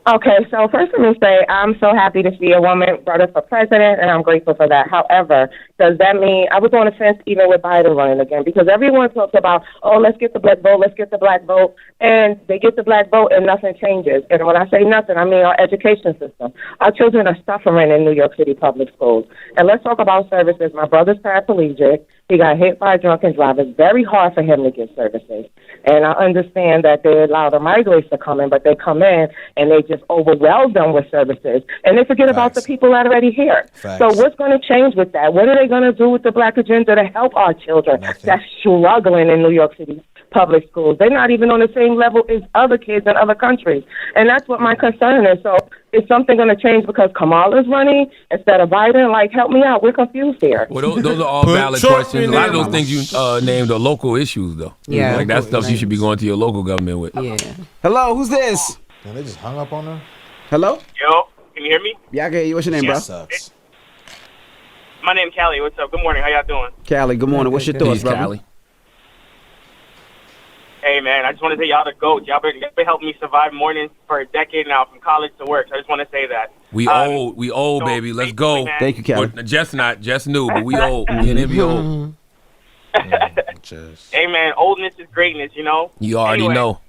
Okay, so first let me say I'm so happy to see a woman voted for president, and I'm grateful for that. However, does that mean I was on the fence even with Biden running again? Because everyone talks about, oh, let's get the black vote, let's get the black vote, and they get the black vote and nothing changes. And when I say nothing, I mean our education system. Our children are suffering in New York City public schools. And let's talk about services. My brother's paraplegic. He got hit by a drunken driver. It's very hard for him to get services. And I understand that they allow the migrants to come in, but they come in and they just overwhelm them with services. And they forget about the people that are already here. So what's going to change with that? What are they going to do with the black agenda to help our children that's struggling in New York City public schools? They're not even on the same level as other kids in other countries. And that's what my concern is. So is something going to change because Kamala's running instead of Biden? Like, help me out. We're confused here. Well, those are all valid questions. A lot of those things you named are local issues, though. Yeah. Like, that stuff you should be going to your local government with. Yeah. Hello, who's this? Man, they just hung up on her. Hello? Yo, can you hear me? Yeah, I can hear you. What's your name, bro? Sucks. My name's Callie. What's up? Good morning. How y'all doing? Callie, good morning. What's your thoughts, Peace, brother? Callie. Hey, man, I just want to say y'all the GOAT. Y'all been helping me survive mornings for a decade now, from college to work. So I just want to say that. We old, so baby. Let's go. man, Thank you, Callie. Just new, but we old. Me and him be old. Hey, man, oldness is greatness, you know? You already know.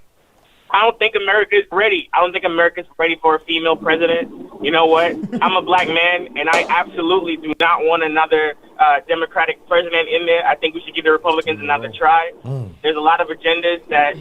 I don't think America's ready. I don't think America's ready for a female president. You know what? I'm a black man, and I absolutely do not want another Democratic president in there. I think we should give the Republicans another try. There's a lot of agendas that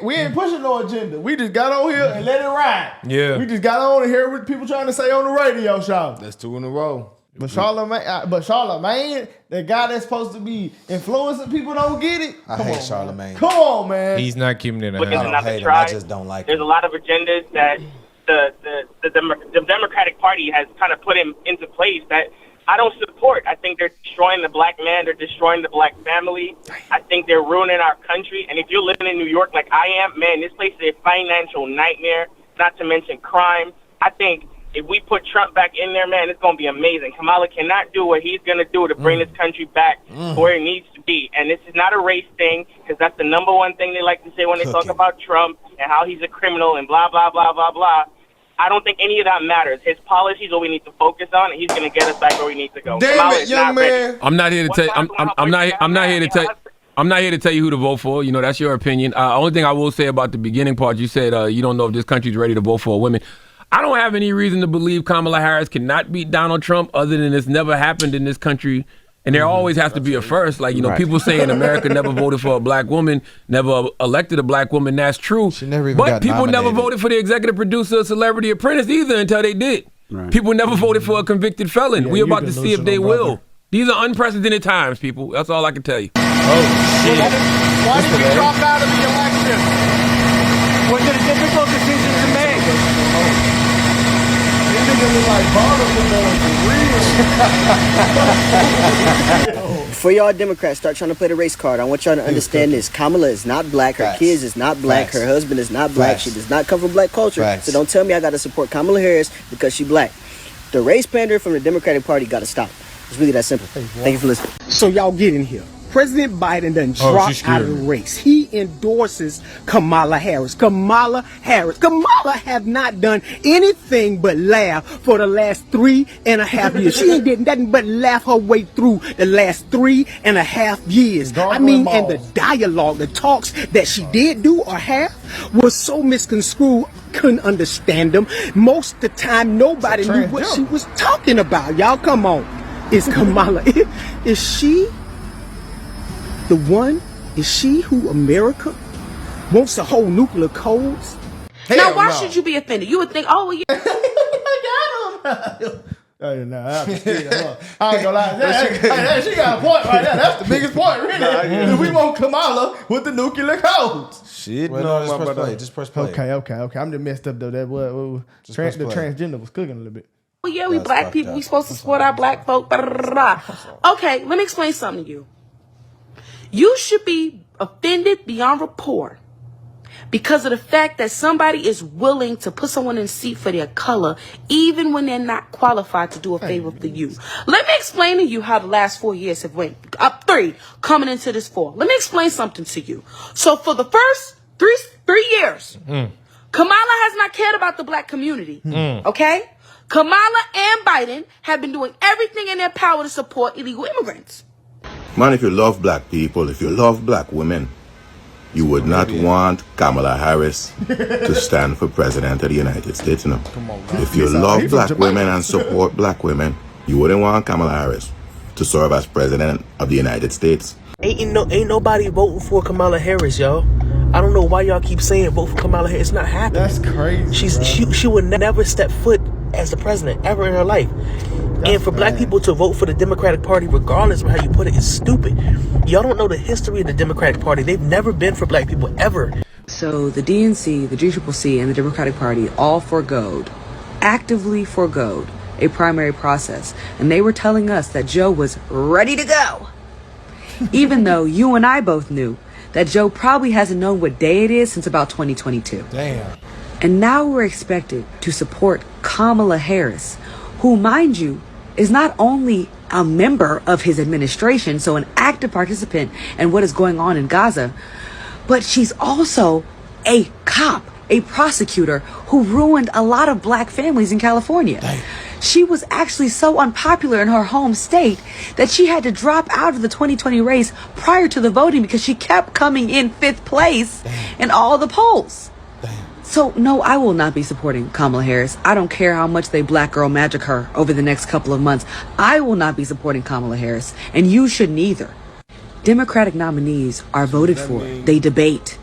we ain't pushing no agenda. We just got on here and let it ride. Yeah. We just got on and hear what people trying to say on the radio show. That's 2 in a row. But Charlamagne, the guy that's supposed to be influencing people, don't get it. I hate Charlamagne. Come on, man. He's not keeping it. Look, I don't hate him. I just don't like There's him. a lot of agendas that the Democratic Party has kind of put into place that I don't support. I think they're destroying the black man. They're destroying the black family. I think they're ruining our country. And if you're living in New York like I am, man, this place is a financial nightmare, not to mention crime. I think if we put Trump back in there, man, it's going to be amazing. Kamala cannot do what he's going to do to bring this country back where it needs to be. And this is not a race thing, because that's the number one thing they like to say when they talk about Trump and how he's a criminal and blah, blah, blah, blah, blah. I don't think any of that matters. His policies are what we need to focus on, and he's going to get us back where we need to go. Damn it, young man. I'm not here to tell you. I'm not here to tell you. I'm not here to tell you who to vote for. You know, that's your opinion. Only thing I will say about the beginning part, you said you don't know if this country's ready to vote for women. I don't have any reason to believe Kamala Harris cannot beat Donald Trump, other than it's never happened in this country. And there always has to be a first. Like, you know, people saying America never voted for a black woman, never elected a black woman. That's true. She never even but got people nominated. never voted for the executive producer of Celebrity Apprentice either until they did. Right. People never voted for a convicted felon. Yeah, We're about to see if they delusional, will. brother. These are unprecedented times, people. That's all I can tell you. Why did you drop out of the election? Was it a difficult decision to make? This nigga look like Barber for real. Before y'all Democrats start trying to play the race card, I want y'all to understand this. Kamala is not black. Her Facts. kids is not black. Facts. Her husband is not black. Facts. She does not come from black culture. Facts. So don't tell me I got to support Kamala Harris because she black. The race pander from the Democratic Party got to stop. It's really that simple. Thank you for listening. So y'all get in here. President Biden done dropped out of the race. He endorses Kamala Harris. Kamala have not done anything but laugh for the last 3.5 years. She ain't did nothing but laugh her way through the last 3.5 years. I mean, and the dialogue, the talks that she did do or have was so misconstrued, couldn't understand them. Most of the time, nobody knew what she was talking about. Y'all, come on. Is Kamala, is she the one? Is she who America wants to hold nuclear codes? Now, why should you be offended? You would think, oh, well, yeah. Hey, nah, I ain't gonna lie. She got a point right there. That's the biggest point, really. We want Kamala with the nuclear codes. Shit, no, just press play. Just press play. Okay. I'm just messed up though. That the transgender was cooking a little bit. Well, yeah, we black people. We supposed to support our black folk. Blah, blah, blah. Okay, let me explain something to you. You should be offended beyond rapport because of the fact that somebody is willing to put someone in a seat for their color, even when they're not qualified to do a favor for you. Let me explain to you how the last 4 years have went. Up 3, coming into this 4. Let me explain something to you. So for the first three years, Kamala has not cared about the black community. Okay? Kamala and Biden have been doing everything in their power to support illegal immigrants. Man, if you love black people, if you love black women, you would not want Kamala Harris to stand for president of the United States. You know? If you love black women and support black women, you wouldn't want Kamala Harris to serve as president of the United States. Ain't nobody voting for Kamala Harris, y'all. I don't know why y'all keep saying vote for Kamala Harris. It's not happening. That's crazy. She would never step foot as the president ever in her life. And for black people to vote for the Democratic Party, regardless of how you put it, is stupid. Y'all don't know the history of the Democratic Party. They've never been for black people, ever. So the DNC, the GCCC, and the Democratic Party all actively forgoed a primary process. And they were telling us that Joe was ready to go. Even though you and I both knew that Joe probably hasn't known what day it is since about 2022. Damn. And now we're expected to support Kamala Harris, who, mind you, is not only a member of his administration, so an active participant in what is going on in Gaza, but she's also a cop, a prosecutor who ruined a lot of black families in California. Damn. She was actually so unpopular in her home state that she had to drop out of the 2020 race prior to the voting because she kept coming in 5th place in all the polls. So, no, I will not be supporting Kamala Harris. I don't care how much they black girl magic her over the next couple of months. I will not be supporting Kamala Harris, and you shouldn't either. Democratic nominees are voted for. They debate.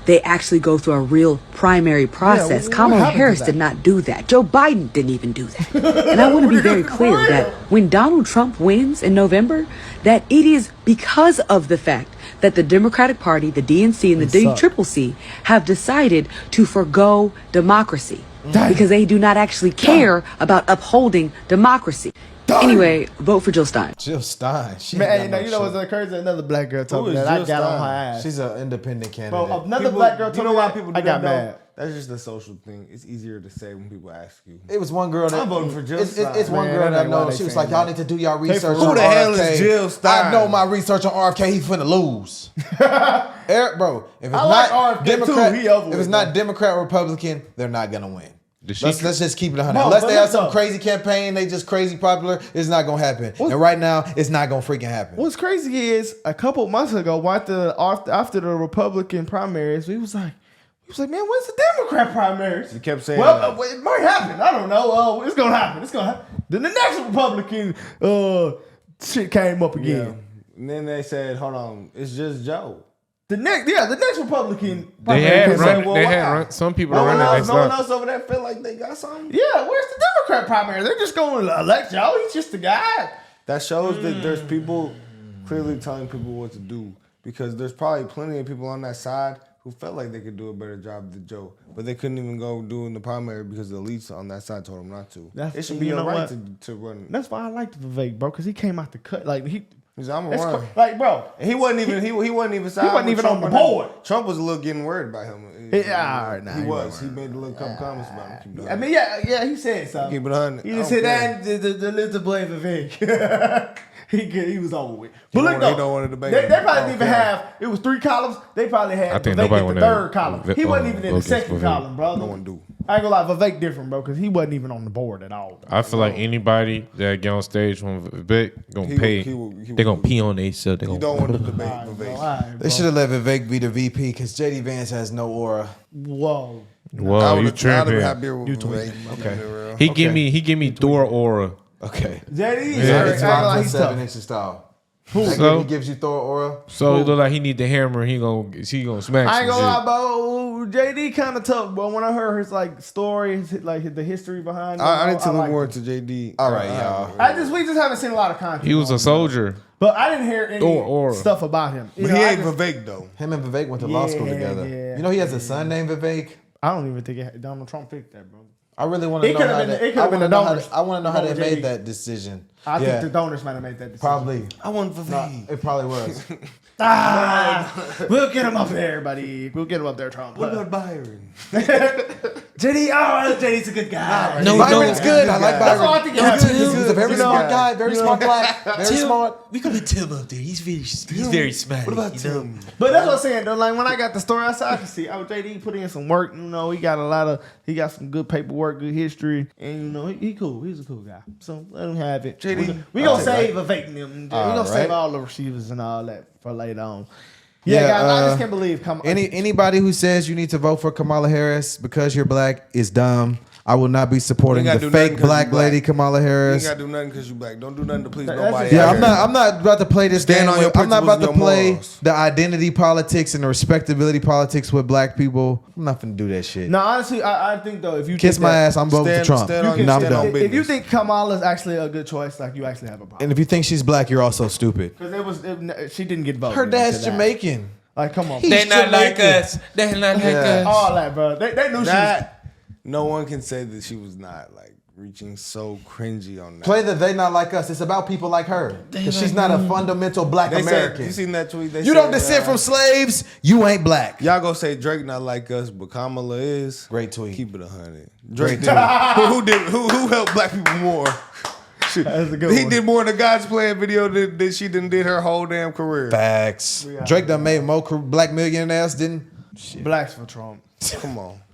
They actually go through a real primary process. Yeah, Kamala Harris did not do that. Joe Biden didn't even do that. And I want to be very clear that when Donald Trump wins in November, that it is because of the fact that the Democratic Party, the DNC, and the DCCC have decided to forgo democracy because they do not actually care about upholding democracy. Anyway, vote for Jill Stein. Jill Stein. Man, you know what's crazy? Another black girl told me that. I got on her ass. She's an independent candidate. Bro, another black girl told me that. You know why people do I got that, mad. Though? That's just a social thing. It's easier to say when people ask you. It was one girl that I'm voting for Jill Stein. It's one girl that I know. She was like, y'all need to do y'all research. Who the hell is Jill Stein? I know my research on RFK. He's finna lose. Eric, bro, if it's I like not RFK Democrat, too. He over if it's not Democrat or Republican, they're not gonna win. Let's just keep it 100. No, Unless but they have look, some though. crazy campaign, they just crazy popular, it's not gonna happen. And right now, it's not gonna freaking happen. What's crazy is a couple months ago, after the Republican primaries, we was like, man, when's the Democrat primaries? He kept saying it might happen. I don't know. It's gonna happen. It's gonna happen. Then the next Republican shit came up again. Yeah. And then they said, hold on, it's just Joe. The next Republican. They had some people running next No one else over there feel like they got something. Yeah, where's the Democrat primary? They're just going to elect Joe. He's just the guy. That shows that there's people clearly telling people what to do, because there's probably plenty of people on that side who felt like they could do a better job than Joe, but they couldn't even go do in the primary because the elites on that side told them not to. It should be your right to run. That's why I liked Vivek, bro, because he came out the cut like he. He's I'm a run. Like, bro, he wasn't even he wasn't even on the board. Trump was a little getting worried about him. He made a little couple comments about him. I mean, yeah, he said something. Keep it 100. He just said that the little blame Vivek. He was over with. But look though, they probably didn't even have. It was 3 columns. They probably had. I think Vivek nobody in the 3rd column. He wasn't even in the 2nd column, bro. No one do. I ain't gonna lie, Vivek different, bro, because he wasn't even on the board at all. I feel like anybody that get on stage from Vivek gonna pay. They're gonna pee on themselves. You don't want to debate Vivek. They should have let Vivek be the VP because JD Vance has no aura. Whoa, you tripping? Okay. He give me Thor aura. Okay. JD, It's around 7 inches tall. So he gives you Thor aura. So it look like he need the hammer. He gonna smack. I ain't some gonna lie, shit. bro. JD kind of tough, but when I heard his like story, like the history behind, I need to look more into JD. All right, y'all. We just haven't seen a lot of content. He was a soldier. But I didn't hear any stuff about him. But he ain't Vivek though. Him and Vivek went to law school together. Yeah. You know he has a son named Vivek. I don't even think Donald Trump picked that, bro. I really want to know how I want to know how they made that decision. I think the donors might have made that decision. Probably. I want Vivek. It probably was. We'll get him up there, buddy. We'll get him up there, Trump. What about Byron? JD's a good guy. Byron's good. I like Byron. That's all I think it happens. He's a very smart guy. Very smart black. Very smart. We can put Tim up there. He's very smart. What about Tim? But that's what I'm saying though. Like when I got the story outside, I can see JD put in some work. You know, he got some good paperwork, good history, and you know he cool. He's a cool guy. So let him have it. JD, we gonna save evading them. We gonna save all the receivers and all that for later on. Yeah, guys, I just can't believe anybody who says you need to vote for Kamala Harris because you're black is dumb. I will not be supporting the fake black lady Kamala Harris. You ain't gotta do nothing because you black. Don't do nothing to please nobody. Yeah, I'm not about to play this game. I'm not about to play morals. the identity politics and the respectability politics with black people. I'm not gonna do that shit. No, honestly, I think though, if you kiss my ass, I'm voting for Trump. I'm done. If you think Kamala's actually a good choice, like you actually have a problem. And if you think she's black, you're also stupid. Because she didn't get voted. Her dad's Jamaican. Like, come on. They're not like us. They're not like us. All that, bro. They knew that. she was. No one can say that she was not like reaching so cringy on that. Play the "They Not Like Us." It's about people like her because she's not a fundamental black American. You seen that tweet? You don't descend from slaves. You ain't black. Y'all gonna say Drake not like us, but Kamala is. Great tweet. Keep it 100. Drake did. Who helped black people more? That's a good he one. did more in the God's Plan video than she did her whole damn career. Facts. Drake done made more black millionaires than Blacks for Trump. Come on.